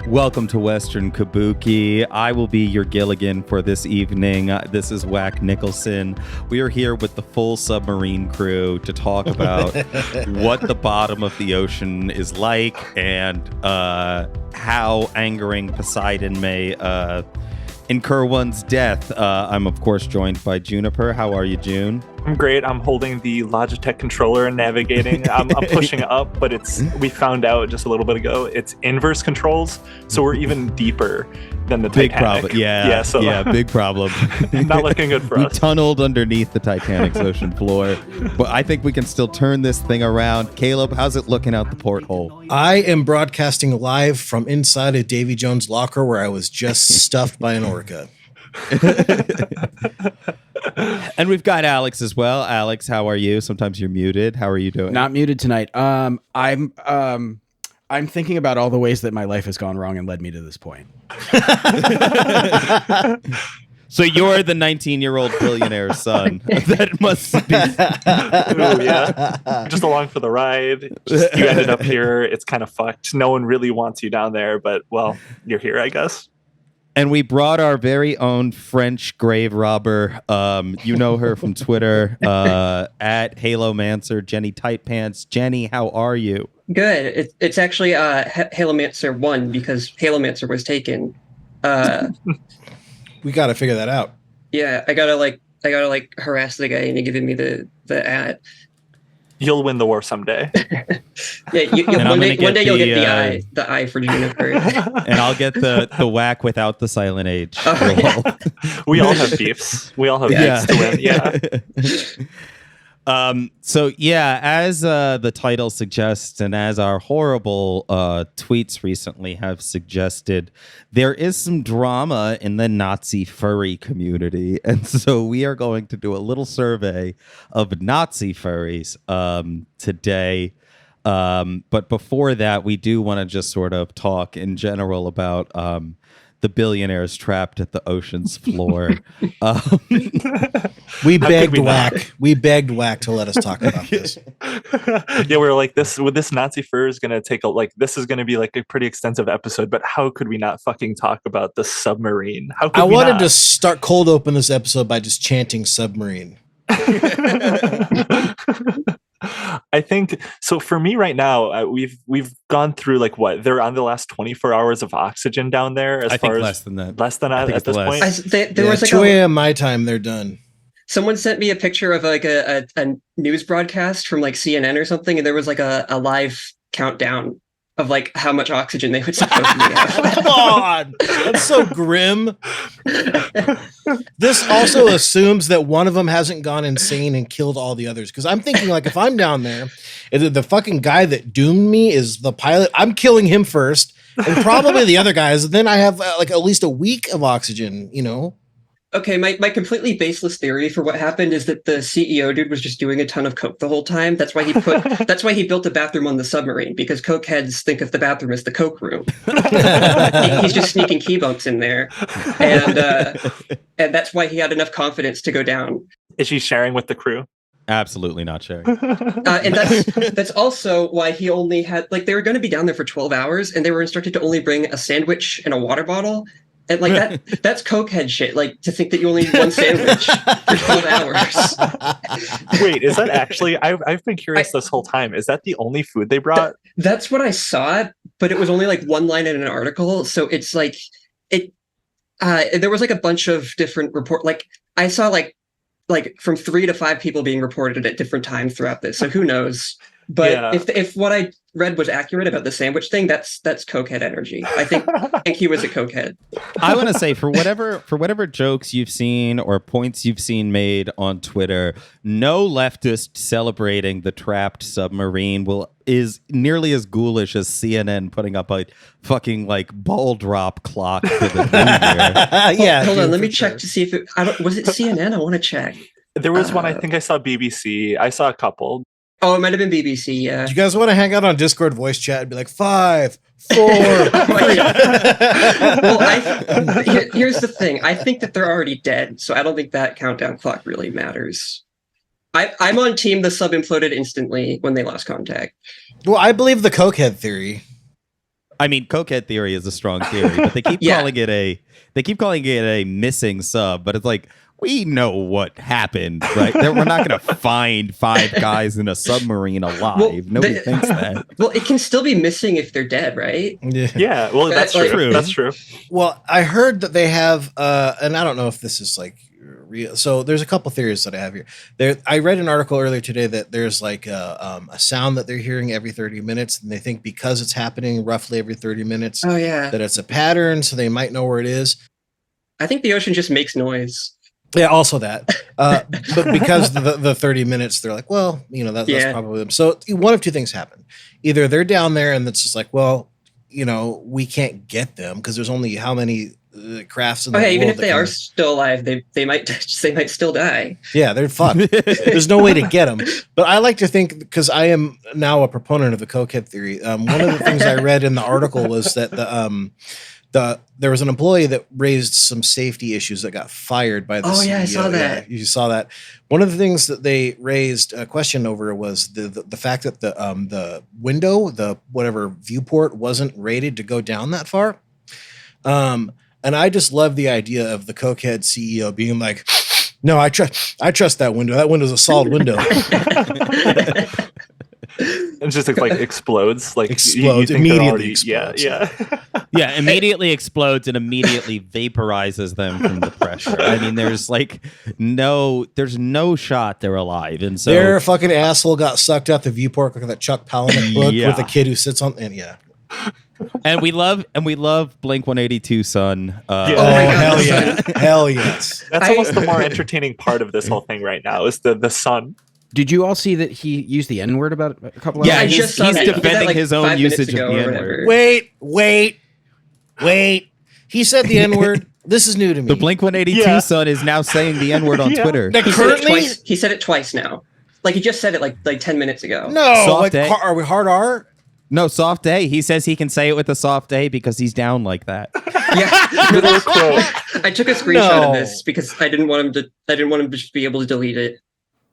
Welcome to Western Kabuki. I will be your Gilligan for this evening. This is Whack Nicholson. We are here with the full Submarine crew to talk about what the bottom of the ocean is like and how angering Poseidon may incur one's death. I'm, of course, joined by Juniper. How are you, June? I'm great. I'm holding the Logitech controller and navigating. I'm pushing up, but we found out just a little bit ago, it's inverse controls, so we're even deeper than the big Titanic. Problem. Yeah, big problem. Not looking good for us. We tunneled underneath the Titanic's ocean floor, but I think we can still turn this thing around. Caleb, how's it looking out the porthole? I am broadcasting live from inside a Davy Jones locker where I was just stuffed by an orca. And we've got Alex as well. Alex, how are you? Sometimes you're muted. How are you doing? Not muted tonight. I'm thinking about all the ways that my life has gone wrong and led me to this point. So you're the 19-year-old billionaire son. That must be. Ooh, yeah. Just along for the ride. You ended up here. It's kind of fucked. No one really wants you down there, but, well, you're here, I guess. And we brought our very own French grave robber. You know her from Twitter, at Halomancer, Jenny Tightpants. Jenny, how are you? Good. It's actually Halomancer 1 because Halomancer was taken. We got to figure that out. Yeah, I gotta harass the guy into giving me the ad. You'll win the war someday. Yeah, one day you'll get the eye for Juniper. And I'll get the whack without the silent age. Oh, yeah. We all have beefs. We all have beefs to win. Yeah. So yeah, as the title suggests, and as our horrible tweets recently have suggested, there is some drama in the Nazi furry community, and so we are going to do a little survey of Nazi furries today. But before that, we do want to just sort of talk in general about the billionaires trapped at the ocean's floor. We begged Whack to let us talk about this. Yeah, we're like, this Nazi fur is gonna take this is gonna be like a pretty extensive episode, but how could we not fucking talk about the submarine? I wanted to start cold open this episode by just chanting submarine. I think so. For me right now, we've gone through they're on the last 24 hours of oxygen down there. I think less than that. Less than that at this point. There was 2 a.m. my time. They're done. Someone sent me a picture of a news broadcast from CNN or something, and there was a live countdown of how much oxygen they would supposedly have. Come on, that's so grim. This also assumes that one of them hasn't gone insane and killed all the others. Because I'm thinking, if I'm down there, the fucking guy that doomed me is the pilot. I'm killing him first, and probably the other guys. Then I have at least a week of oxygen. Okay, my completely baseless theory for what happened is that the CEO dude was just doing a ton of coke the whole time. That's why he built a bathroom on the submarine, because coke heads think of the bathroom as the coke room. He's just sneaking key bumps in there, and that's why he had enough confidence to go down. Is she sharing with the crew? Absolutely not sharing. And that's also why he only had they were going to be down there for 12 hours, and they were instructed to only bring a sandwich and a water bottle. And that's cokehead shit. To think that you only need one sandwich for 12 hours. Wait, is that actually? I've been curious this whole time. Is that the only food they brought? That's what I saw, but it was only one line in an article. So it's there was a bunch of different report. I saw from 3 to 5 people being reported at different times throughout this. So who knows? But yeah. if what I read was accurate about the sandwich thing, that's cokehead energy. I think he was a cokehead. I want to say for whatever jokes you've seen or points you've seen made on Twitter, no leftist celebrating the trapped submarine is nearly as ghoulish as CNN putting up a fucking ball drop clock for the new year. Yeah. Hold on, let me check to see if was it CNN? I want to check. There was one. I think I saw BBC. I saw a couple. Oh, it might have been BBC, yeah. Do you guys want to hang out on Discord voice chat and be 5, 4, 3? Well, here's the thing. I think that they're already dead, so I don't think that countdown clock really matters. I'm on team the sub imploded instantly when they lost contact. Well, I believe the cokehead theory. I mean, cokehead theory is a strong theory, but they keep calling it a missing sub. But it's like, we know what happened, right? We're not going to find 5 guys in a submarine alive. Well, nobody thinks that. Well, it can still be missing if they're dead, right? Yeah. Well, that's true. That's true. Well, I heard that they have, and I don't know if this is like real. So there's a couple theories that I have here. I read an article earlier today that there's like a sound that they're hearing every 30 minutes, and they think because it's happening roughly every 30 minutes, that it's a pattern, so they might know where it is. I think the ocean just makes noise. Yeah, also that. But because the 30 minutes, they're like, well, that's probably them. So one of two things happen. Either they're down there and it's just like, well, we can't get them because there's only how many crafts in the world. Even if they are still alive, they might still die. Yeah, they're fucked. There's no way to get them. But I like to think, because I am now a proponent of the cokehead theory. One of the things I read in the article was that there was an employee that raised some safety issues that got fired by the CEO. Yeah, I saw that. Yeah, you saw that. One of the things that they raised a question over was the fact that the window, the whatever viewport, wasn't rated to go down that far. And I just love the idea of the cokehead CEO being like, "No, I trust that window. That window's a solid window." It just like explodes, explodes immediately. Yeah, immediately explodes and immediately vaporizes them from the pressure. I mean, there's no shot they're alive, and so their fucking asshole got sucked out the viewport like that Chuck Palahniuk book with the kid who sits on, and And we love Blink 182, son. Oh my God, hell yeah, hell yes. That's almost the more entertaining part of this whole thing right now is the sun. Did you all see that he used the N-word about a couple of Yeah, hours? he's defending his own usage of the N-word. Wait. He said the N-word. This is new to me. The Blink 182 son is now saying the N-word on Twitter. He said it twice now. Like he just said it like 10 minutes ago. No, are we hard R? No, soft A. He says he can say it with a soft A because he's down like that. I took a screenshot of this because I didn't want him to just be able to delete it.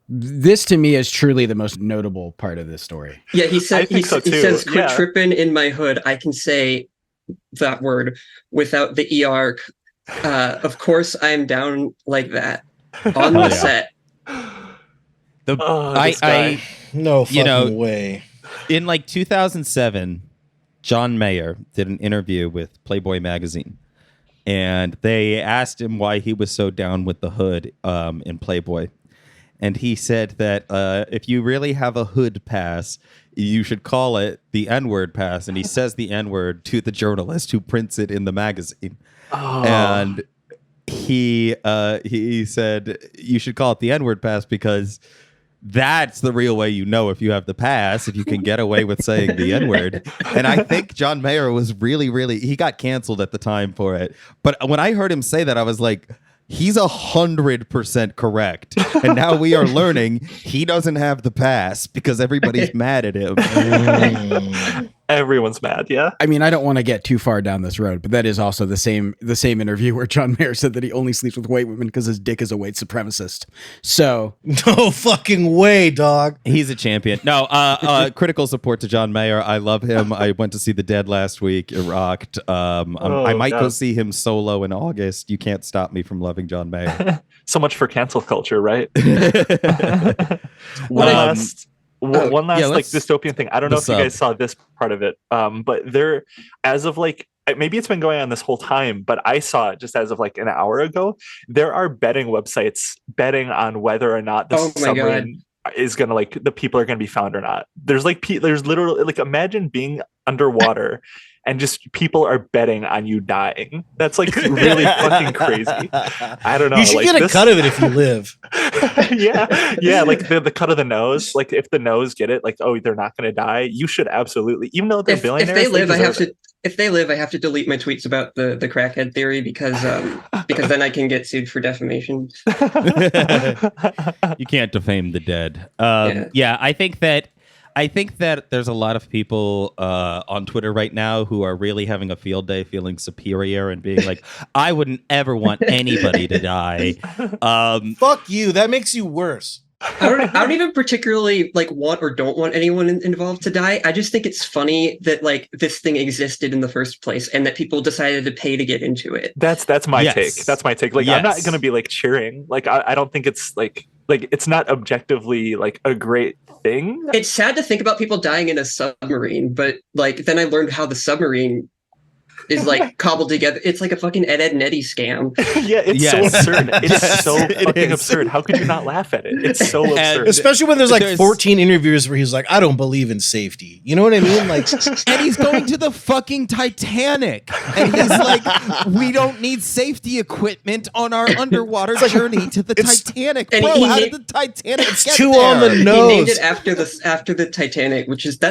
This to me is truly the most notable part of this story. Yeah, he said he says, "Quit tripping in my hood. I can say that word without the ER. Of course, I'm down like that on the set." No fucking way. In 2007, John Mayer did an interview with Playboy magazine, and they asked him why he was so down with the hood in Playboy. And he said that if you really have a hood pass, you should call it the N-word pass. And he says the N-word to the journalist who prints it in the magazine. Oh. And he said you should call it the N-word pass because that's the real way if you have the pass, if you can get away with saying the N-word. And I think John Mayer was really, he got canceled at the time for it. But when I heard him say that, I was like, he's 100% correct. And now we are learning he doesn't have the pass because everybody's mad at him. Everyone's mad, yeah. I mean, I don't want to get too far down this road, but that is also the same interview where John Mayer said that he only sleeps with white women because his dick is a white supremacist. So no fucking way, dog. He's a champion. No, critical support to John Mayer. I love him. I went to see The Dead last week. It rocked. I might go see him solo in August. You can't stop me from loving John Mayer. So much for cancel culture, right? One last dystopian thing. I don't know if you guys saw this part of it, but there, as of maybe it's been going on this whole time, but I saw it just as of an hour ago. There are betting websites betting on whether or not the submarine is gonna the people are gonna be found or not. There's literally imagine being underwater and just people are betting on you dying. That's really fucking crazy. I don't know. You should get a cut of it if you live. yeah, the cut of the nose. If the nose get it, they're not going to die. You should absolutely, even though they're billionaires. If they live, I have to delete my tweets about the crackhead theory because then I can get sued for defamation. You can't defame the dead. I think that there's a lot of people on Twitter right now who are really having a field day, feeling superior and being like, I wouldn't ever want anybody to die. Fuck you. That makes you worse. I don't even particularly like want or don't want anyone involved to die. I just think it's funny that like this thing existed in the first place and that people decided to pay to get into it. That's my take. That's my take. Like I'm not gonna be like cheering. Like I don't think it's like it's not objectively like a great thing. It's sad to think about people dying in a submarine, but like then I learned how the submarine is like cobbled together. It's like a fucking Ed and Eddie scam. Yeah, it's so absurd. It's so fucking absurd. How could you not laugh at it? It's so absurd. Especially when there's like 14 interviews where he's like, I don't believe in safety. You know what I mean? Like, and he's going to the fucking Titanic. And he's like, we don't need safety equipment on our underwater journey to the Titanic. Bro, how did the Titanic get too there? on the nose. He named it after the Titanic, which is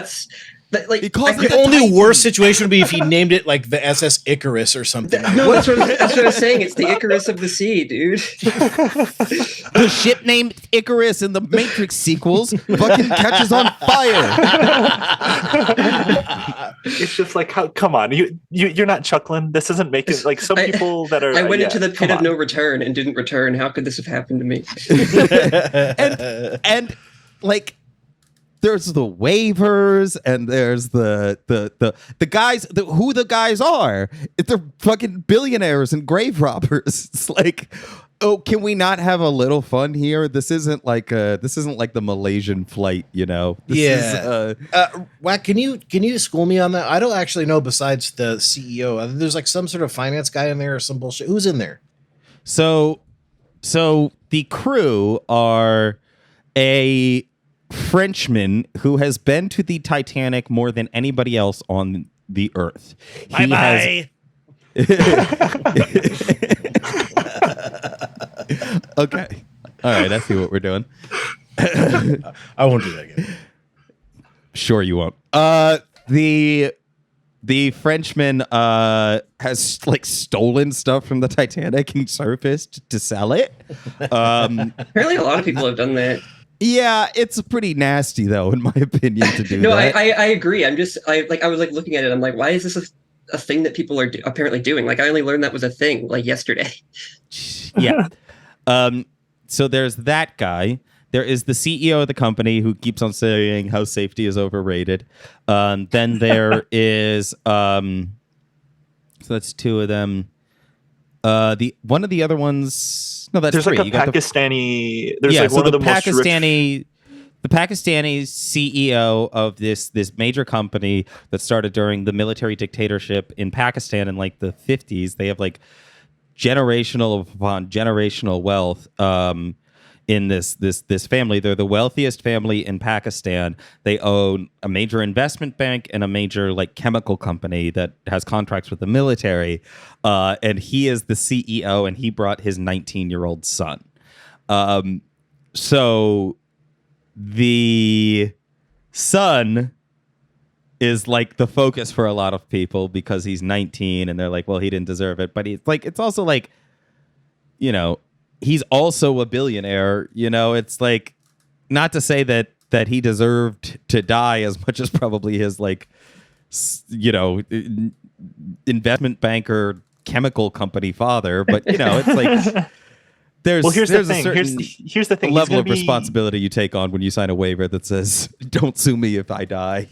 like the only worst situation would be if he named it like the SS Icarus or something. No, that's what I'm saying. It's the Icarus of the sea, dude. The ship named Icarus in the Matrix sequels fucking catches on fire. It's just like, come on, you're not chuckling. This isn't making like some people that are. I went into the pit of no return and didn't return. How could this have happened to me? and like. There's the waivers and there's the guys who the guys are. They're fucking billionaires and grave robbers. It's like, oh, can we not have a little fun here? This isn't like the Malaysian flight, you know. Wack, can you school me on that? I don't actually know besides the CEO. There's like some sort of finance guy in there or some bullshit. Who's in there? So the crew are a Frenchman who has been to the Titanic more than anybody else on the earth. Bye. Okay. All right. I see what we're doing. I won't do that again. Sure you won't. The Frenchman has like stolen stuff from the Titanic and surfaced to sell it. Apparently a lot of people have done that. Yeah, it's pretty nasty though, in my opinion, to do that. No, I agree. I was like looking at it. I'm like, why is this a thing that people are apparently doing? Like, I only learned that was a thing like yesterday. Yeah. So there's that guy. There is the CEO of the company who keeps on saying how safety is overrated. Then there is so that's two of them. One of the other ones. No, that's there's three. Like a Pakistani. There's like so one of the Pakistani, the Pakistani CEO of this major company that started during the military dictatorship in Pakistan in like the 50s. They have like generational upon generational wealth. In this family, they're the wealthiest family in Pakistan. They own a major investment bank and a major like chemical company that has contracts with the military. And he is the CEO, and he brought his 19-year-old son. So the son is like the focus for a lot of people because he's 19, and they're like, well, he didn't deserve it. But it's also like, you know, he's also a billionaire, you know. It's like, not to say that he deserved to die as much as probably his like, you know, investment banker chemical company father, but you know, it's like here's the thing. Here's the thing. Level of responsibility you take on when you sign a waiver that says, "Don't sue me if I die."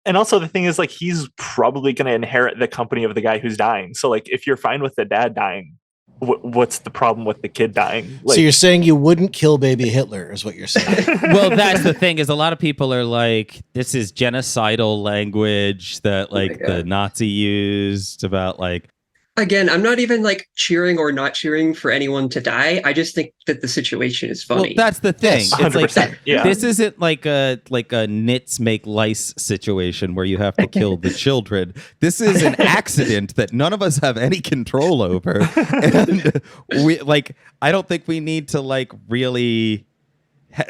And also the thing is, like, he's probably going to inherit the company of the guy who's dying. So like, if you're fine with the dad dying, what's the problem with the kid dying? Like, so you're saying you wouldn't kill baby Hitler is what you're saying. Well, that's the thing, is a lot of people are like, this is genocidal language that like the Nazi used about like. Again, I'm not even like cheering or not cheering for anyone to die. I just think that the situation is funny. Well, that's the thing. Yes, it's like 100%, yeah. This isn't like a nits make lice situation where you have to kill the children. This is an accident that none of us have any control over, and we like. I don't think we need to like really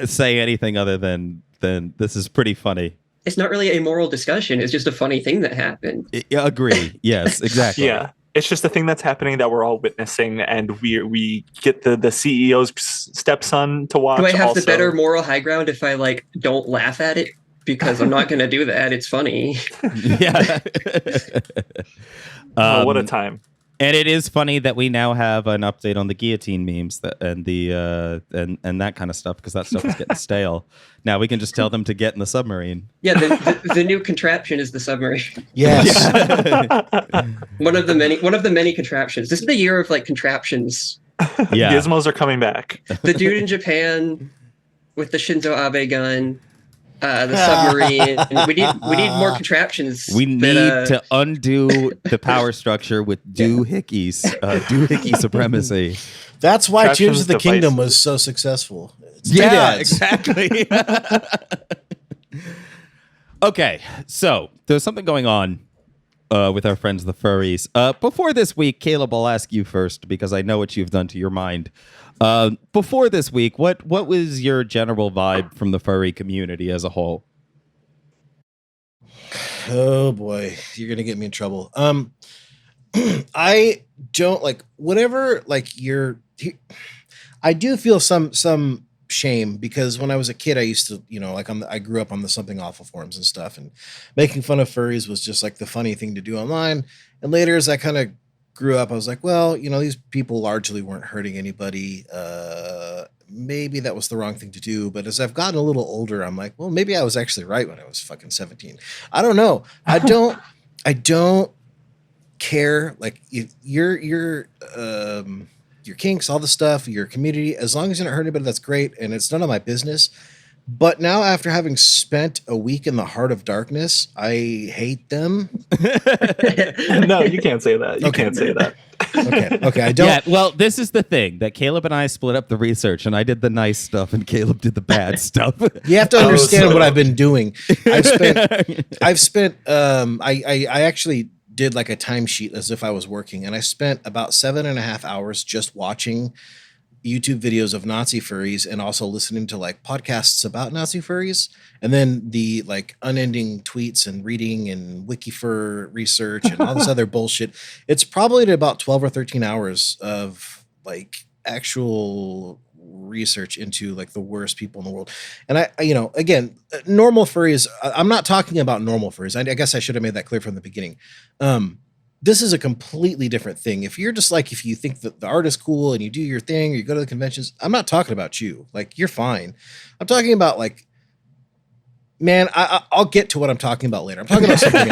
say anything other than this is pretty funny. It's not really a moral discussion. It's just a funny thing that happened. Agree. Yes, exactly. Yeah. It's just a thing that's happening that we're all witnessing, and we get the CEO's stepson to watch. Do I have also. the better moral high ground if I like don't laugh at it? Because I'm not going to do that. It's funny. Yeah. Oh, what a time. And it is funny that we now have an update on the guillotine memes and that kind of stuff, because that stuff is getting stale. Now we can just tell them to get in the submarine. Yeah, the new contraption is the submarine. Yes. one of the many contraptions. This is the year of like contraptions. Yeah. Gizmos are coming back. The dude in Japan with the Shinzo Abe gun. The submarine. We need more contraptions. We need to undo the power structure with doohickey supremacy. That's why Tears of the Devices. Kingdom was so successful. It's Yeah, doodads. exactly. Okay, so there's something going on with our friends the furries. Before this week, Caleb, I'll ask you first because I know what you've done to your mind. Before this week, what was your general vibe from the furry community as a whole? Oh boy, you're gonna get me in trouble. I don't like whatever. Like I do feel some shame because when I was a kid, I used to, I grew up on the Something Awful forums and stuff, and making fun of furries was just like the funny thing to do online. And later, as I kind of grew up, I was like, well, these people largely weren't hurting anybody. Maybe that was the wrong thing to do. But as I've gotten a little older, I'm like, well, maybe I was actually right when I was fucking 17. I don't know. I don't care. Like your kinks, all the stuff, your community, as long as you don't hurt anybody, that's great. And it's none of my business. But now, after having spent a week in the heart of darkness, I hate them. No, you can't say that. You can't say that. Okay, I don't. Yeah, well, this is the thing that Caleb and I split up the research, and I did the nice stuff, and Caleb did the bad stuff. You have to understand what I've been doing. I've spent. I actually did like a timesheet as if I was working, and I spent about 7.5 hours just watching YouTube videos of Nazi furries and also listening to like podcasts about Nazi furries, and then the like unending tweets and reading and Wikifur research and all this other bullshit. It's probably about 12 or 13 hours of like actual research into like the worst people in the world. And I again, normal furries, I'm not talking about normal furries. I guess I should have made that clear from the beginning. This is a completely different thing. If you're just like, if you think that the art is cool and you do your thing or you go to the conventions, I'm not talking about you. Like, you're fine. I'm talking about like, man, I'll get to what I'm talking about later. I'm talking about something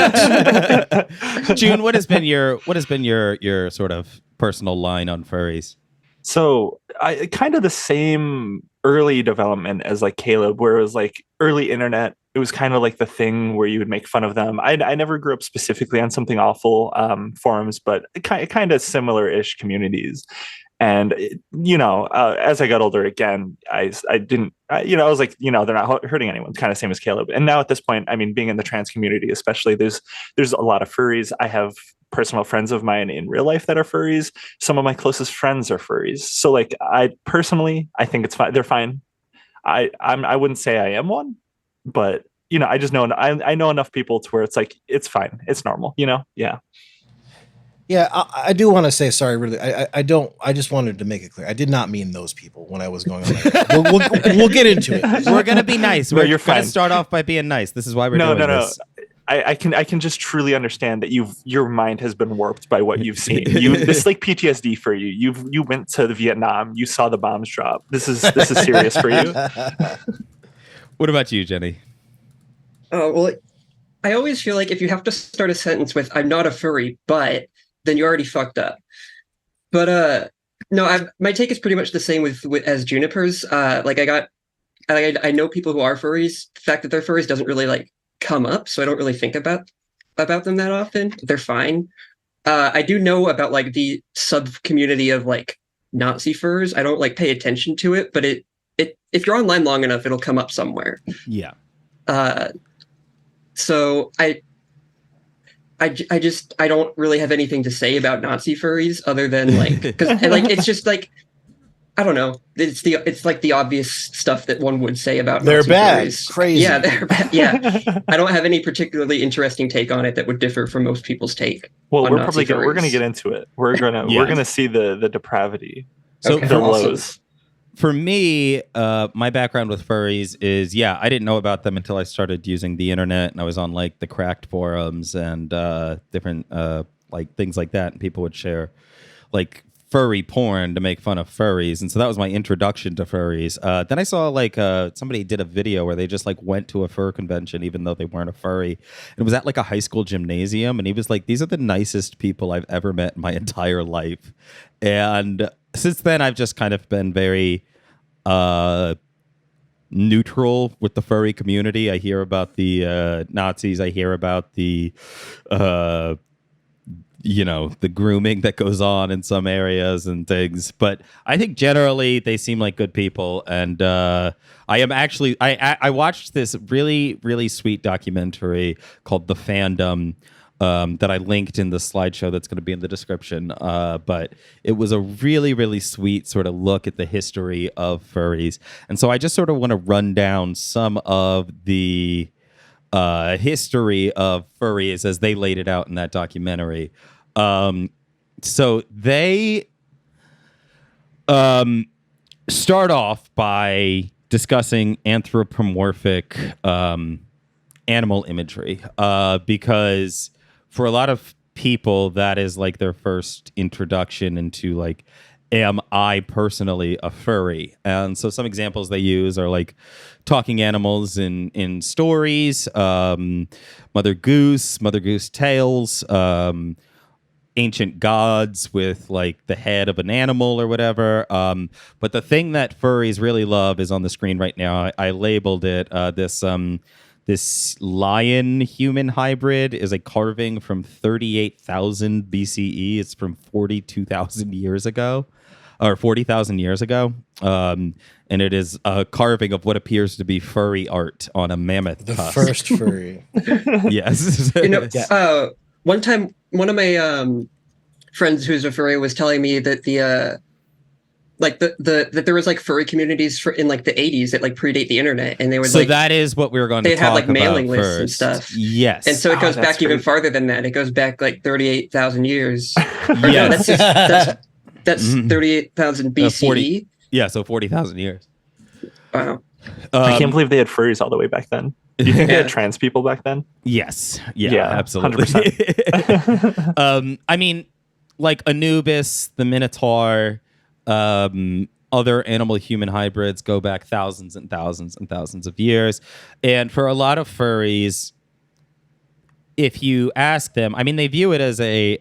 else. June, what has been your sort of personal line on furries? So I kind of the same early development as like Caleb, where it was like early internet. It was kind of like the thing where you would make fun of them. I never grew up specifically on Something Awful forums, but kind of similar-ish communities. And, as I got older, again, I didn't, I was like, they're not hurting anyone, kind of same as Caleb. And now at this point, I mean, being in the trans community, especially, there's a lot of furries. I have personal friends of mine in real life that are furries. Some of my closest friends are furries. So like, I think it's fine. They're fine. I wouldn't say I am one, but I just know, I know enough people to where it's like, it's fine. It's normal, Yeah. Yeah, I do want to say sorry. Really, I don't. I just wanted to make it clear. I did not mean those people when I was going on. We'll get into it. We're gonna be nice. No, We're you're gonna fine. start off by being nice. This is why we're doing this. I can just truly understand that your mind has been warped by what you've seen. This is like PTSD for you. You went to Vietnam. You saw the bombs drop. This is serious for you. What about you, Jenny? Oh, well, I always feel like if you have to start a sentence with "I'm not a furry," but then you already fucked up. But no, my take is pretty much the same with as Juniper's. Like I know people who are furries. The fact that they're furries doesn't really like come up, so I don't really think about them that often. They're fine. I do know about like the sub community of like Nazi furs. I don't like pay attention to it, but it if you're online long enough, it'll come up somewhere. Yeah. So I don't really have anything to say about Nazi furries other than like, because like it's just like, I don't know. It's like the obvious stuff that one would say about they're Nazi bad, furries. crazy. Yeah, they're bad. Yeah, I don't have any particularly interesting take on it that would differ from most people's take. Well, on we're Nazi probably we're furries. gonna get into it. We're gonna see the depravity, So Okay. the Awesome. lows. For me, my background with furries is, I didn't know about them until I started using the internet, and I was on like the cracked forums and different like things like that, and people would share like furry porn to make fun of furries, and so that was my introduction to furries. Then I saw like somebody did a video where they just like went to a fur convention even though they weren't a furry, and it was at like a high school gymnasium, and he was like, these are the nicest people I've ever met in my entire life. And since then I've just kind of been very neutral with the furry community. I hear about the Nazis, I hear about the the grooming that goes on in some areas and things, but I think generally they seem like good people. And I watched this really, really sweet documentary called The Fandom that I linked in the slideshow that's going to be in the description. But it was a really, really sweet sort of look at the history of furries. And so I just sort of want to run down some of the history of furries as they laid it out in that documentary. So they start off by discussing anthropomorphic animal imagery because for a lot of people that is like their first introduction into like, am I personally a furry? And so some examples they use are like talking animals in stories, Mother Goose tales, ancient gods with like the head of an animal or whatever. But the thing that furries really love is on the screen right now. I labeled it this lion human hybrid is a carving from 38,000 BCE. It's from 42,000 years ago. Or 40,000 years ago. And it is a carving of what appears to be furry art on a mammoth tusk. First furry. Yes. One time, one of my friends who's a furry was telling me that that there was like furry communities in like the 80s that like predate the internet, and they would that is what we were going to talk about. They'd have like mailing lists first. And stuff. Yes. And so it goes back even farther than that. It goes back like 38,000 years. Yes. No, that's 38,000 BCE. So 40,000 years. Wow. I can't believe they had furries all the way back then. Do you think they had trans people back then? Yes. Yeah, absolutely. 100%. I mean, like Anubis, the Minotaur, other animal-human hybrids go back thousands and thousands and thousands of years. And for a lot of furries, if you ask them, I mean, they view it as an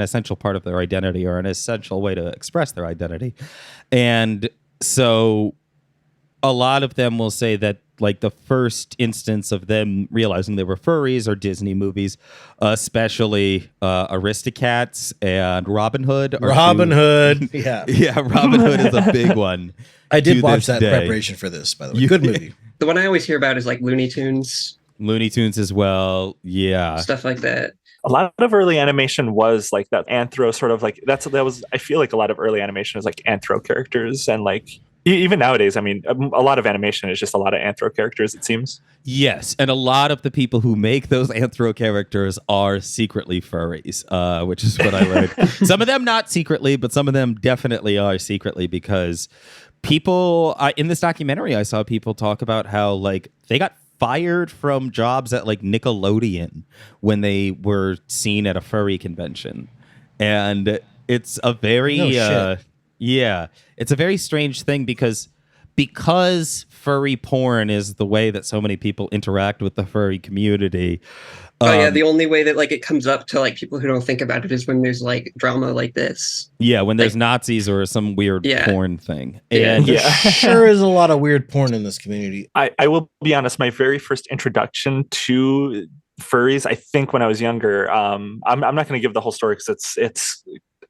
essential part of their identity or an essential way to express their identity. And so a lot of them will say that like the first instance of them realizing they were furries are Disney movies, especially Aristocats and Robin Hood. Robin Hood. Yeah. Yeah, Robin Hood is a big one. I did watch that preparation for this, by the way. Good movie. The one I always hear about is like Looney Tunes. Looney Tunes as well. Yeah. Stuff like that. A lot of early animation was like that anthro sort of like that was I feel like a lot of early animation is like anthro characters, and like even nowadays, I mean, a lot of animation is just a lot of anthro characters, it seems. Yes, and a lot of the people who make those anthro characters are secretly furries, which is what I learned. Some of them not secretly, but some of them definitely are secretly, because people in this documentary, I saw people talk about how like they got fired from jobs at like Nickelodeon when they were seen at a furry convention. And it's a very it's a very strange thing because furry porn is the way that so many people interact with the furry community. The only way that like it comes up to like people who don't think about it is when there's like drama like this. Yeah, when there's Nazis or some weird porn thing. And sure is a lot of weird porn in this community. I will be honest, my very first introduction to furries, I think when I was younger, I'm not going to give the whole story because it's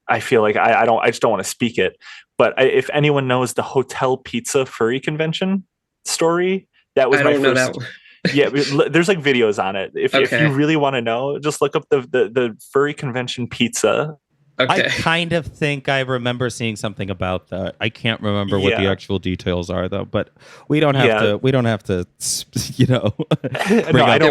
I feel like I just don't want to speak it. But if anyone knows the Hotel Pizza furry convention story, that was my first. Yeah, there's like videos on it. If you really want to know, just look up the furry convention pizza Okay. I kind of think I remember seeing something about that. I can't remember what the actual details are, though. But we don't have to. We don't have to. Bring up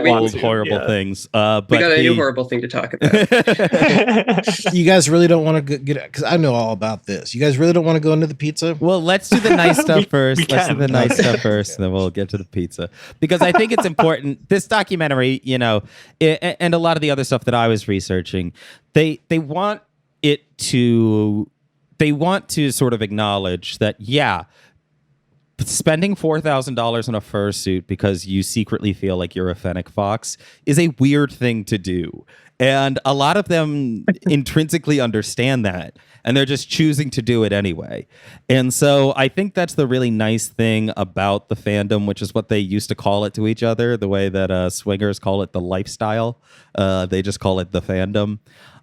old horrible things. But we got a new horrible thing to talk about. You guys really don't want to get because I know all about this. You guys really don't want to go into the pizza. Well, let's do the nice stuff first. Let's do the nice stuff first, and then we'll get to the pizza because I think it's important. This documentary, and a lot of the other stuff that I was researching, they want to sort of acknowledge that, spending $4,000 on a fursuit because you secretly feel like you're a fennec fox is a weird thing to do. And a lot of them intrinsically understand that, and they're just choosing to do it anyway. And so I think that's the really nice thing about the fandom, which is what they used to call it to each other, the way that swingers call it the lifestyle. They just call it the fandom.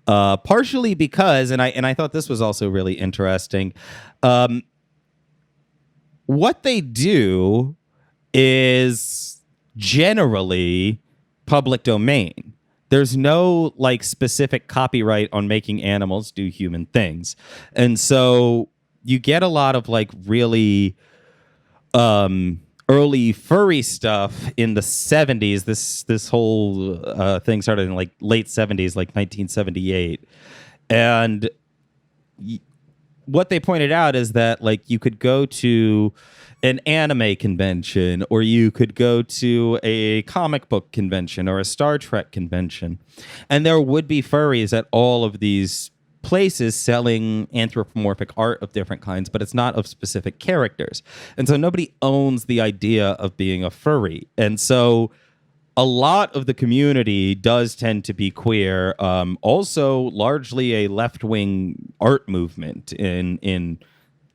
Partially because, and I thought this was also really interesting, what they do is generally public domain. There's no specific copyright on making animals do human things. And so you get a lot of really early furry stuff in the 70s. This whole thing started in late 70s, 1978. And what they pointed out is that you could go to an anime convention, or you could go to a comic book convention or a Star Trek convention, and there would be furries at all of these places selling anthropomorphic art of different kinds, but it's not of specific characters. And so nobody owns the idea of being a furry. And so a lot of the community does tend to be queer, also largely a left-wing art movement in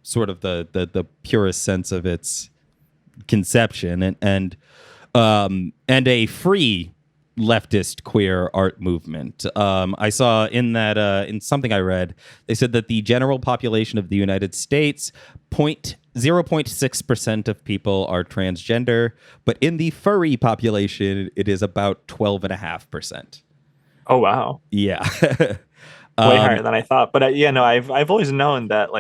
sort of the purest sense of its conception, and a free leftist queer art movement. I saw in that in something I read, they said that the general population of the United States 0.6% of people are transgender, but in the furry population, it is about 12.5%. Oh wow! Yeah, way higher than I thought. But I've always known that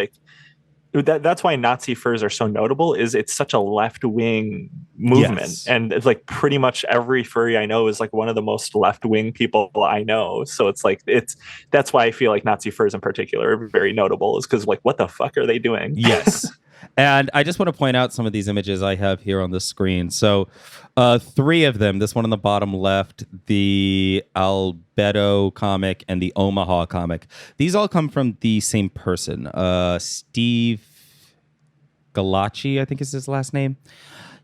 that's why Nazi furs are so notable. Is it's such a left-wing movement, and it's pretty much every furry I know is one of the most left-wing people I know. So that's why I feel like Nazi furs in particular are very notable, is because what the fuck are they doing? Yes. And I just want to point out some of these images I have here on the screen. So 3 of them, this one on the bottom left, the Albedo comic, and the Omaha comic. These all come from the same person. Steve Galacci, I think is his last name.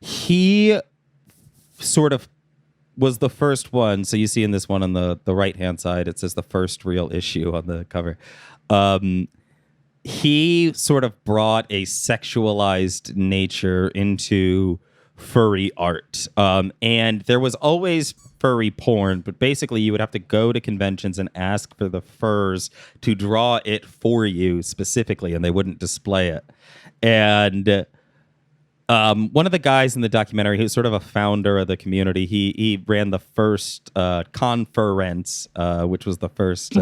He sort of was the first one. So you see in this one on the right-hand side, it says the first real issue on the cover. He sort of brought a sexualized nature into furry art. And there was always furry porn, but basically you would have to go to conventions and ask for the furs to draw it for you specifically, and they wouldn't display it. And one of the guys in the documentary, who's sort of a founder of the community, he ran the first conference, which was the first...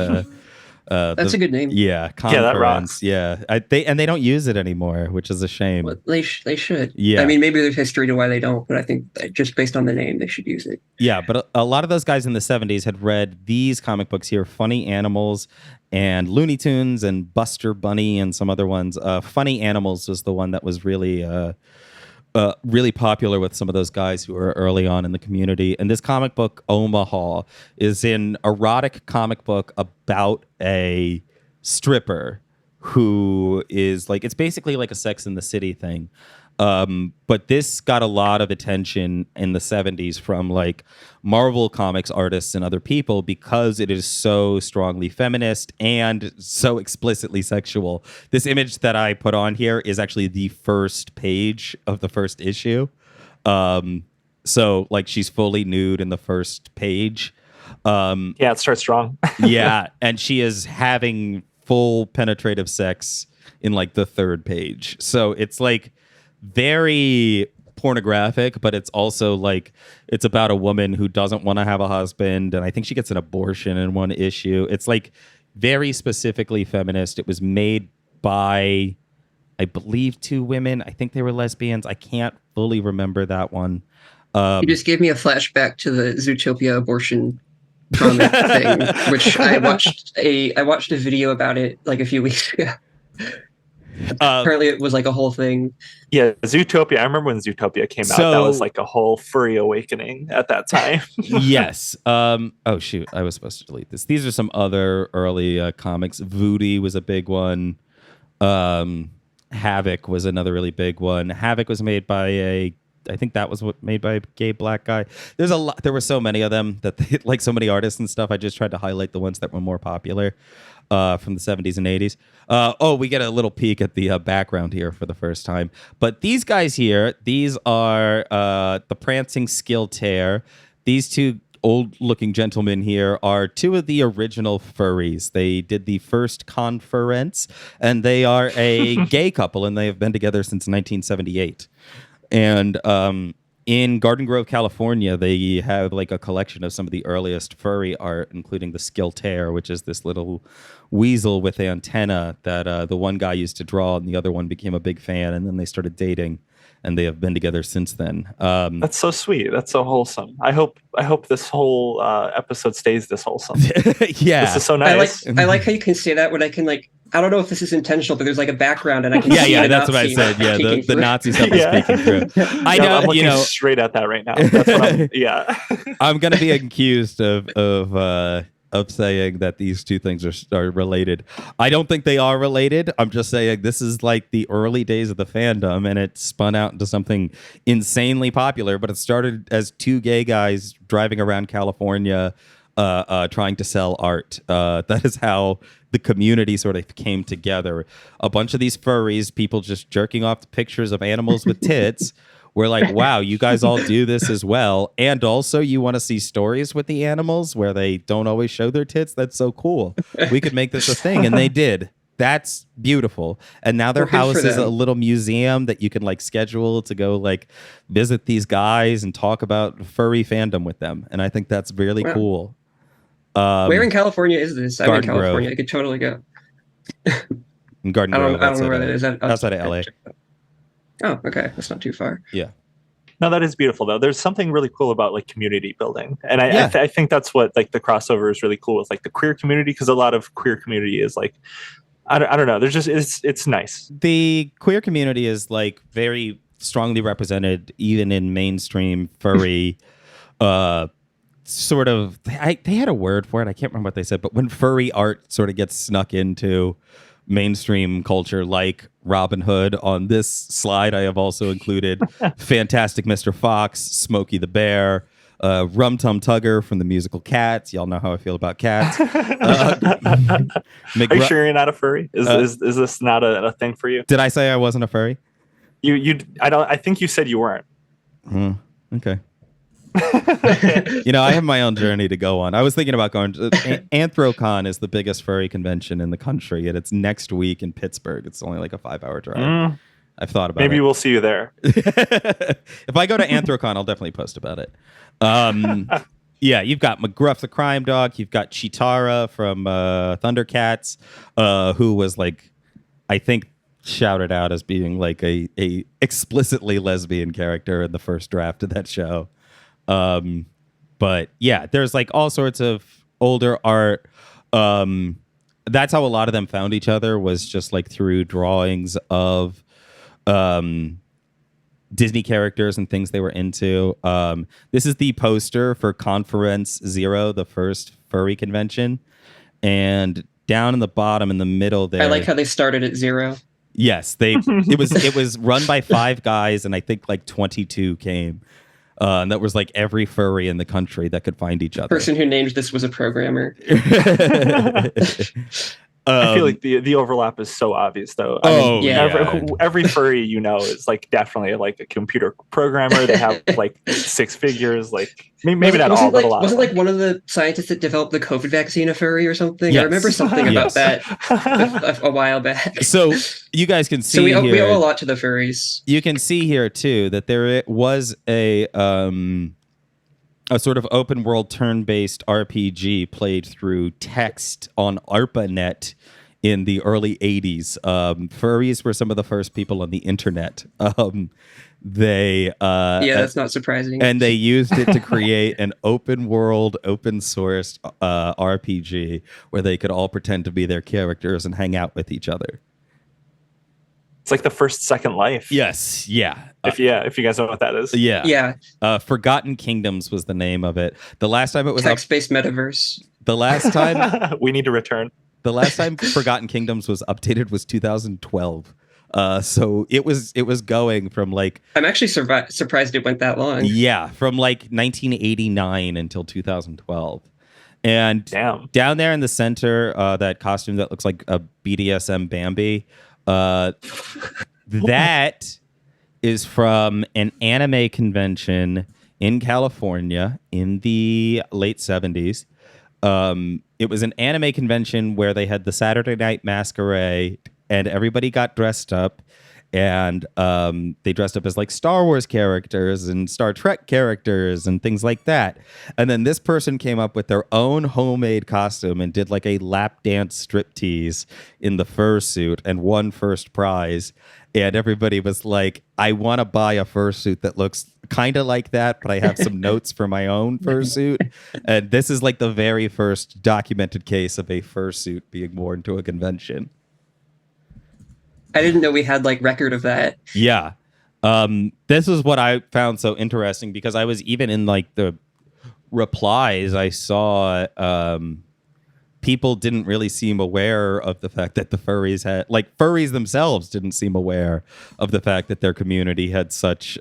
That's a good name. Yeah, conference. Yeah, they don't use it anymore, which is a shame. Well, they should. Yeah, I mean, maybe there's history to why they don't, but I think just based on the name, they should use it. Yeah, but a lot of those guys in the 70s had read these comic books here, Funny Animals and Looney Tunes and Buster Bunny and some other ones. Funny Animals was the one that was really popular with some of those guys who were early on in the community. And this comic book, Omaha, is an erotic comic book about a stripper who is it's basically like a Sex and the City thing. But this got a lot of attention in the 70s from Marvel Comics artists and other people because it is so strongly feminist and so explicitly sexual. This image that I put on here is actually the first page of the first issue. So she's fully nude in the first page. It starts strong. Yeah, and she is having full penetrative sex in the third page. So it's very pornographic, but it's also it's about a woman who doesn't want to have a husband, and I think she gets an abortion in one issue. It's very specifically feminist. It was made by, I believe, 2 women. I think they were lesbians. I can't fully remember that one. You just gave me a flashback to the Zootopia abortion comic thing, which I watched a video about it like a few weeks ago. Apparently it was like a whole thing. Yeah, Zootopia. I remember when Zootopia came out. That was like a whole furry awakening at that time. Yes. Oh shoot, I was supposed to delete this. These are some other early comics. Voodoo was a big one. Havoc was another really big one. Havoc was made by I think that was made by a gay black guy. There's a lot. There were so many of them that like so many artists and stuff. I just tried to highlight the ones that were more popular from the 70s and 80s. We get a little peek at the background here for the first time. But these guys here, these are the Prancing Skill Tear. These 2 old-looking gentlemen here are 2 of the original furries. They did the first conference, and they are a gay couple, and they have been together since 1978. And in Garden Grove, California, they have like a collection of some of the earliest furry art, including the Skill Tear, which is this little weasel with antenna that the one guy used to draw, and the other one became a big fan, and then they started dating, and they have been together since then. That's so sweet. That's so wholesome. I hope this whole episode stays this wholesome. Yeah, this is so nice. I like how you can say that when I can like. I don't know if this is intentional, but there's like a background, and I can see that's what I said. Yeah, the Nazi stuff is speaking through. I know, I'm looking straight at that right now. That's what I'm going to be accused of saying that these 2 things are related. I don't think they are related. I'm just saying this is like the early days of the fandom, and it spun out into something insanely popular. But it started as 2 gay guys driving around California, trying to sell art. That is how the community sort of came together. A bunch of these furries, people just jerking off to pictures of animals with tits. We're like, wow, you guys all do this as well. And also you want to see stories with the animals where they don't always show their tits? That's so cool. We could make this a thing. And they did. That's beautiful. And now their house is a little museum that you can like schedule to go like visit these guys and talk about furry fandom with them. And I think that's really cool. Where in California is this? I'm in California. Grove. I could totally go. In Garden Grove. I don't know where that is. Outside of LA. Oh, okay. That's not too far. Yeah. No, that is beautiful though. There's something really cool about like community building, and I think that's what like the crossover is really cool with like the queer community, because a lot of queer community is like I don't know. There's just it's nice. The queer community is like very strongly represented even in mainstream furry. Sort of, they had a word for it. I can't remember what they said, but when furry art sort of gets snuck into mainstream culture, like Robin Hood, on this slide, I have also included Fantastic Mr. Fox, Smokey the Bear, Rum Tum Tugger from the musical Cats. Y'all know how I feel about cats. Are you sure you're not a furry? Is this not a thing for you? Did I say I wasn't a furry? I think you said you weren't. Okay. I have my own journey to go on. I was thinking about going to Anthrocon is the biggest furry convention in the country, and it's next week in Pittsburgh. It's only like a 5-hour drive. I've thought about it. Maybe we'll see you there. If I go to Anthrocon, I'll definitely post about it. Yeah, you've got McGruff the Crime Dog. You've got Chitara from Thundercats, who was like, I think, shouted out as being like a explicitly lesbian character in the first draft of that show. But yeah, there's like all sorts of older art. That's how a lot of them found each other, was just like through drawings of Disney characters and things they were into. This is the poster for Conference Zero, the first furry convention. And down in the bottom in the middle there, I like how they started at 0. Yes, it was run by 5 guys, and I think like 22 came. And that was like every furry in the country that could find each other. The person who named this was a programmer. I feel like the overlap is so obvious, though. Every furry is like definitely like a computer programmer. They have like 6 figures. Like maybe not all, but a lot. Wasn't like one of the scientists that developed the COVID vaccine a furry or something? Yes. I remember something about that a while back. So you guys can see. So we owe a lot to the furries. You can see here too that there was a a sort of open world turn-based RPG played through text on ARPANET in the early 80s. Furries were some of the first people on the internet. That's not surprising. And they used it to create an open world, open source RPG where they could all pretend to be their characters and hang out with each other. It's like the first Second Life. Yes, yeah. If you guys know what that is. Yeah. Forgotten Kingdoms was the name of it. The last time it was text-based metaverse. The last time we need to return. The last time Forgotten Kingdoms was updated was 2012. So it was going from like I'm actually surprised it went that long. Yeah, from like 1989 until 2012. And down there in the center, that costume that looks like a BDSM Bambi, that is from an anime convention in California in the late 70s. It was an anime convention where they had the Saturday Night Masquerade and everybody got dressed up, and they dressed up as like Star Wars characters and Star Trek characters and things like that. And then this person came up with their own homemade costume and did like a lap dance striptease in the fursuit and won first prize. And everybody was like, I want to buy a fursuit that looks kind of like that, but I have some notes for my own fursuit. And this is like the very first documented case of a fursuit being worn to a convention. I didn't know we had like record of that. Yeah. This is what I found so interesting, because I was even in like the replies, I saw people didn't really seem aware of the fact that the furries had, like furries themselves didn't seem aware of the fact that their community had such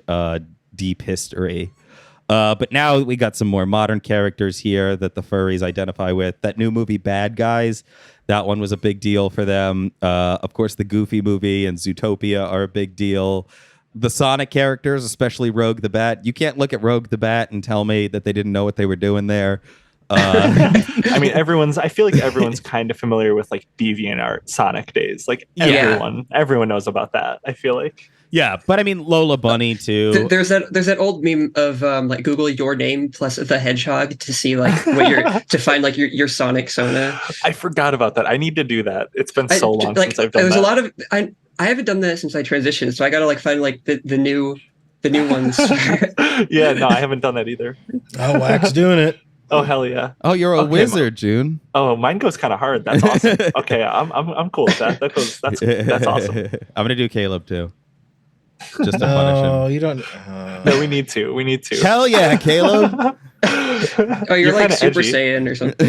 deep history. But now we got some more modern characters here that the furries identify with. That new movie, Bad Guys, that one was a big deal for them. Of course, the Goofy movie and Zootopia are a big deal. The Sonic characters, especially Rogue the Bat. You can't look at Rogue the Bat and tell me that they didn't know what they were doing there. I mean, I feel like everyone's kind of familiar with like DeviantArt Sonic days. Like everyone knows about that, I feel like. Yeah, but I mean Lola Bunny too. There's that old meme of like Google your name plus the hedgehog to see like what your to find like your Sonic Sona. I forgot about that. I need to do that. It's been so long since I've done that. There's a lot of I haven't done that since I transitioned, so I gotta like find like the new ones. Yeah, no, I haven't done that either. Oh, Wax doing it. Oh hell yeah! Oh, you're a wizard, June. Oh, mine goes kind of hard. That's awesome. Okay, I'm cool with that. That's awesome. I'm gonna do Caleb too. Just to punish him. Oh, you don't. No, we need to. Hell yeah, Caleb. Oh, you're like Super edgy. Saiyan or something.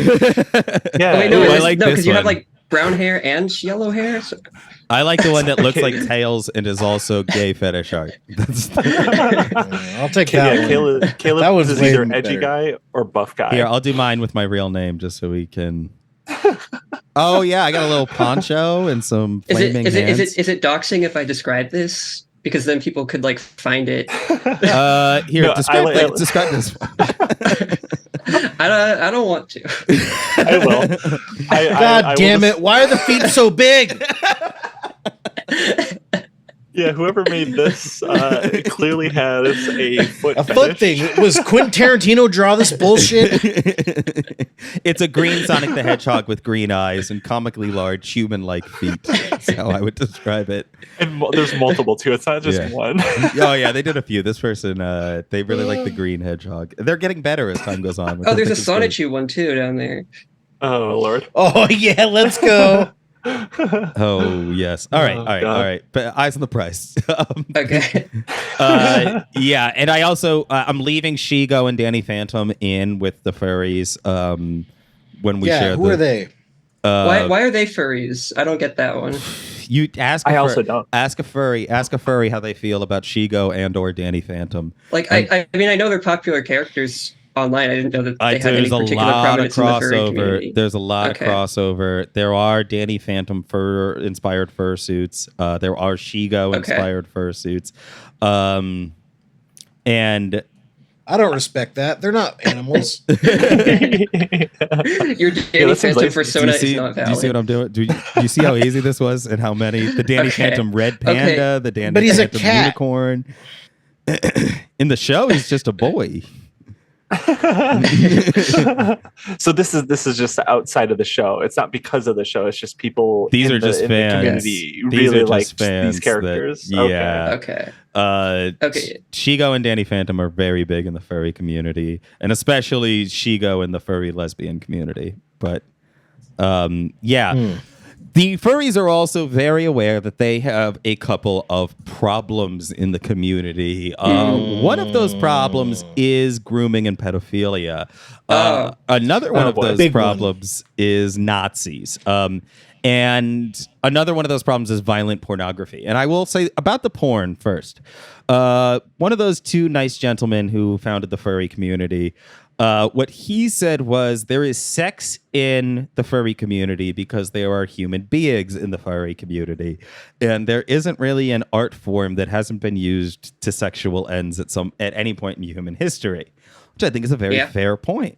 Yeah. Oh, wait, no, I like because you one. have like brown hair and yellow hair. So... I like the one that looks like Tails and is also gay fetish art. I'll take that. Yeah, Caleb that was is either edgy guy or buff guy. Here, I'll do mine with my real name just so we can. Oh yeah, I got a little poncho and some flaming hands. Is it doxing if I describe this? Because then people could like find it. Here, describe this one. I don't want to. I will. God damn it! Why are the feet so big? Yeah, whoever made this clearly has a foot fetish. Foot thing. Was Quentin Tarantino draw this bullshit? It's a green Sonic the Hedgehog with green eyes and comically large human-like feet. That's how I would describe it. And there's multiple too. It's not just one. Oh yeah, they did a few. This person, they really like the green hedgehog. They're getting better as time goes on. Oh, there's a Sonichu one too down there. Oh Lord. Oh yeah, let's go. Oh yes. All right. But eyes on the prize. Okay. Yeah, and I also I'm leaving Shigo and Danny Phantom in with the furries. When we share. Who are they? Why are they furries? I don't get that one. You ask. Also don't ask a furry how they feel about Shigo and or Danny Phantom. Like I mean I know they're popular characters online. I didn't know that they had any particular prominence in the furry community. There's a lot of crossover. There are Danny Phantom inspired fursuits. There are Shigo inspired fursuits. And I don't respect that. They're not animals. Your Danny Phantom persona is not valid. Do you see what I'm doing? Do you see how easy this was and how many? The Danny Phantom red panda, the Danny but he's Phantom a cat. unicorn. In the show, he's just a boy. So this is just outside of the show. It's not because of the show. It's just people. These are just in fans. the community These really are like just fans these characters. Yeah. Okay. Okay. Shigo and Danny Phantom are very big in the furry community, and especially Shigo in the furry lesbian community. But the furries are also very aware that they have a couple of problems in the community. One of those problems is grooming and pedophilia. Another one of those problems is Nazis. And another one of those problems is violent pornography. And I will say about the porn first. One of those two nice gentlemen who founded the furry community, what he said was there is sex in the furry community because there are human beings in the furry community. And there isn't really an art form that hasn't been used to sexual ends at any point in human history, which I think is a very fair point.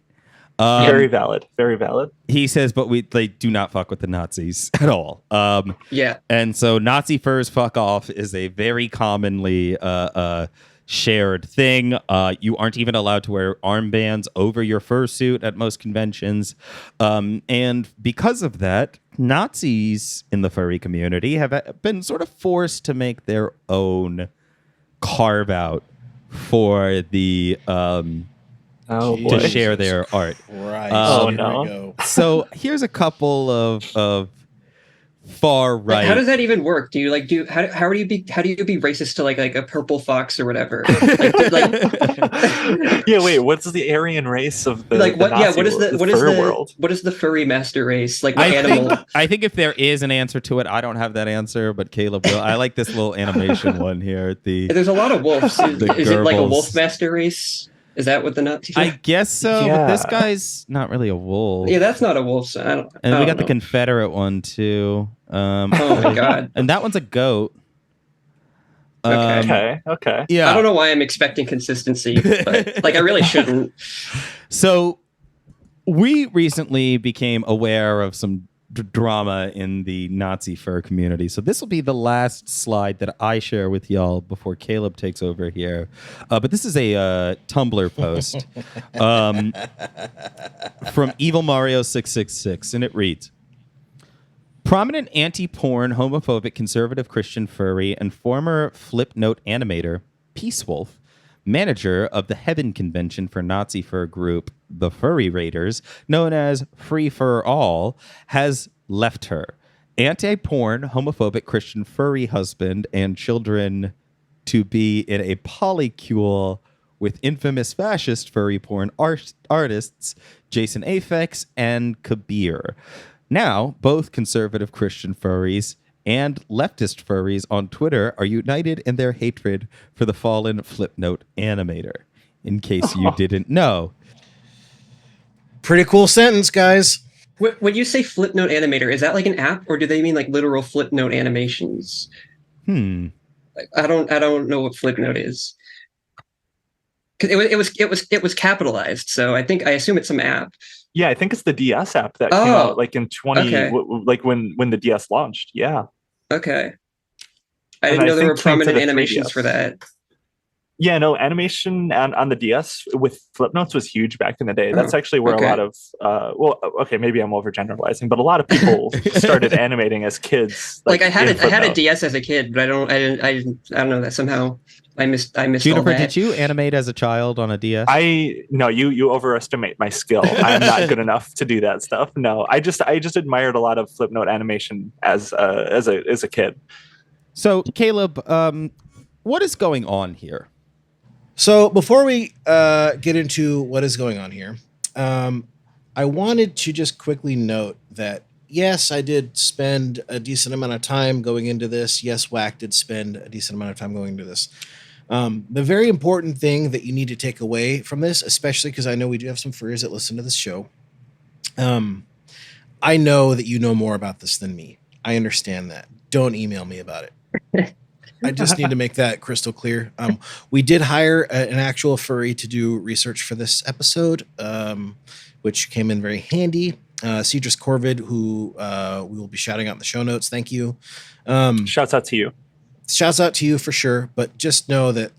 Very valid. Very valid. He says, but they do not fuck with the Nazis at all. And so Nazi furs fuck off is a very commonly shared thing. You aren't even allowed to wear armbands over your fursuit at most conventions. And because of that, Nazis in the furry community have been sort of forced to make their own carve out for the to share their art. Right. So here's a couple of far right. How does that even work? Do you how do you be racist to like a purple fox or whatever? Wait, what's the Aryan race of the like what? The Nazi what is the world? What is the furry master race? Like what animal? I think if there is an answer to it, I don't have that answer, but Caleb will. I like this little animation one here. There's a lot of wolves. Is it like a wolf master race? Is that what the Nazis are? I guess so, but this guy's not really a wolf. Yeah, that's not a wolf. So we got the Confederate one too. Oh my god! And that one's a goat. Okay. Yeah, I don't know why I'm expecting consistency, but I really shouldn't. So we recently became aware of some drama in the Nazi fur community. So this will be the last slide that I share with y'all before Caleb takes over here. But this is a Tumblr post from Evil Mario 666, and it reads: prominent anti-porn, homophobic, conservative Christian furry and former Flipnote animator Peace Wolf, manager of the Heaven Convention for Nazi fur group the Furry Raiders, known as Free Fur All, has left her. Anti-porn, homophobic Christian furry husband and children to be in a polycule with infamous fascist furry porn artists Jason Aphex and Kabir. Now, both conservative Christian furries and leftist furries on Twitter are united in their hatred for the fallen Flipnote animator. In case you didn't know. Pretty cool sentence, guys. When you say Flipnote animator, is that like an app, or do they mean like literal Flipnote animations? I don't know what Flipnote is. Because it was capitalized, so I assume it's some app. Yeah, I think it's the DS app that came out like in like when the DS launched. Yeah. Okay. I didn't know there were prominent animations for that. Yeah, no, animation on the DS with Flipnotes was huge back in the day. That's actually where a lot of maybe I'm overgeneralizing, but a lot of people started animating as kids. I had a DS as a kid, but I don't know that somehow I missed Juniper, all that. did you animate as a child on a DS? No, you overestimate my skill. I'm not good enough to do that stuff. No, I just admired a lot of Flipnote animation as a kid. So Caleb, what is going on here? So before we get into what is going on here, I wanted to just quickly note that, yes, I did spend a decent amount of time going into this. Yes, Whack did spend a decent amount of time going into this. The very important thing that you need to take away from this, especially because I know we do have some furries that listen to this show, I know that you know more about this than me. I understand that. Don't email me about it. I just need to make that crystal clear. We did hire an actual furry to do research for this episode, which came in very handy. Cedrus Corvid, who we will be shouting out in the show notes. Thank you. Shouts out to you for sure. But just know that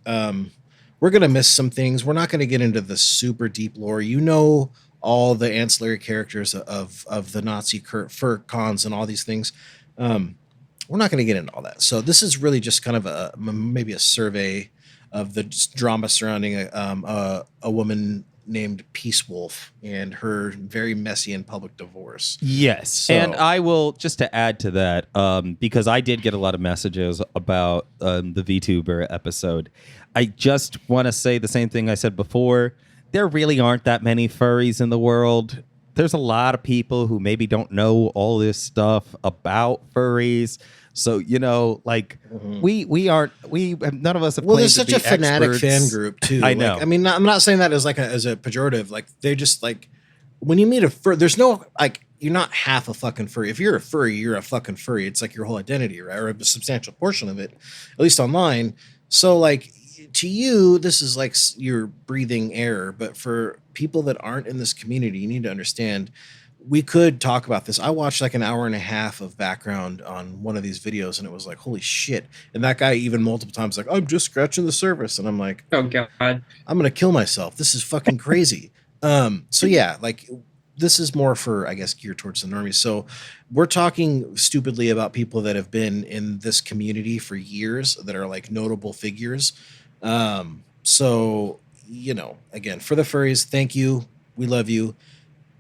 we're going to miss some things. We're not going to get into the super deep lore. You know, all the ancillary characters of the Nazi fur cons and all these things. We're not going to get into all that. So this is really just kind of maybe a survey of the drama surrounding a woman named Peace Wolf and her very messy and public divorce. Yes. So, and I will, just to add to that, because I did get a lot of messages about the VTuber episode. I just want to say the same thing I said before. There really aren't that many furries in the world. There's a lot of people who maybe don't know all this stuff about furries. So, you know, like we none of us have. Well, there's such a fanatic fan group too. I know. I mean, I'm not saying that as as a pejorative. Like, they just like, when you meet a fur, there's no, like, you're not half a fucking furry. If you're a furry, you're a fucking furry. It's like your whole identity, right? Or a substantial portion of it, at least online. So, like, to you, this is like you're breathing air. But for people that aren't in this community, you need to understand. We could talk about this. I watched like an hour and a half of background on one of these videos, and it was like, holy shit. And that guy even multiple times like, I'm just scratching the surface. And I'm like, oh God, I'm going to kill myself. This is fucking crazy. So yeah, like, this is more for, I guess, geared towards the normies. So we're talking stupidly about people that have been in this community for years that are like notable figures. So, you know, again, for the furries, thank you. We love you.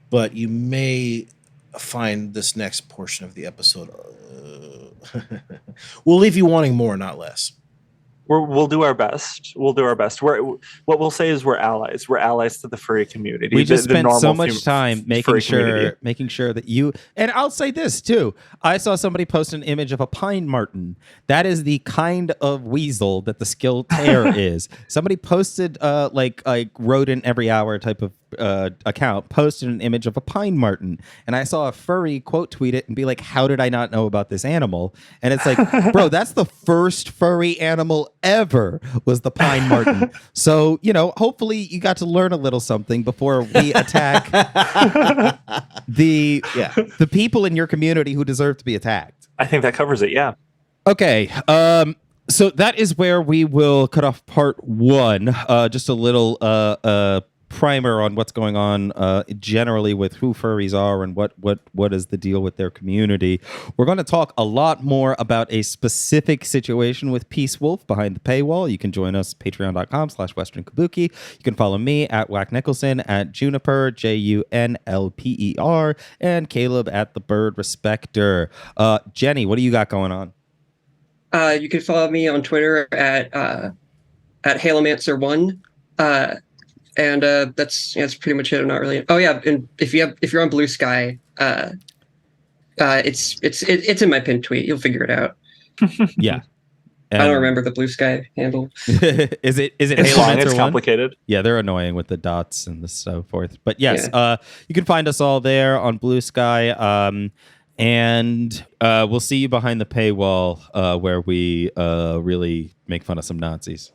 But you may find this next portion of the episode, we'll leave you wanting more, not less. We'll do our best. What we'll say is we're allies. We're allies to the furry community. We just spent so much time making sure that you. And I'll say this too. I saw somebody post an image of a pine marten. That is the kind of weasel that the skill tear is. Somebody posted like wrote in every hour type of account, posted an image of a pine marten, and I saw a furry quote tweet it and be like, how did I not know about this animal? And it's like, bro, that's the first furry animal ever, was the pine marten. So, you know, hopefully you got to learn a little something before we attack the people in your community who deserve to be attacked. I think that covers it. Yeah. Okay. So that is where we will cut off part one. Just a little primer on what's going on generally with who furries are and what is the deal with their community. We're going to talk a lot more about a specific situation with Peace Wolf behind the paywall. You can join us patreon.com/Western Kabuki. You can follow me at Whack Nicholson, at Juniper, JUNLPER, and Caleb at the Bird Respecter. Jenny, what do you got going on? You can follow me on Twitter at Halomancer1. And that's pretty much it. I'm not really. Oh yeah, and if you're on Blue Sky, it's in my pinned tweet. You'll figure it out. Yeah, I don't remember the Blue Sky handle. Is it? It's long. It's complicated. Yeah, they're annoying with the dots and so forth. But yes, you can find us all there on Blue Sky. And we'll see you behind the paywall where we really make fun of some Nazis.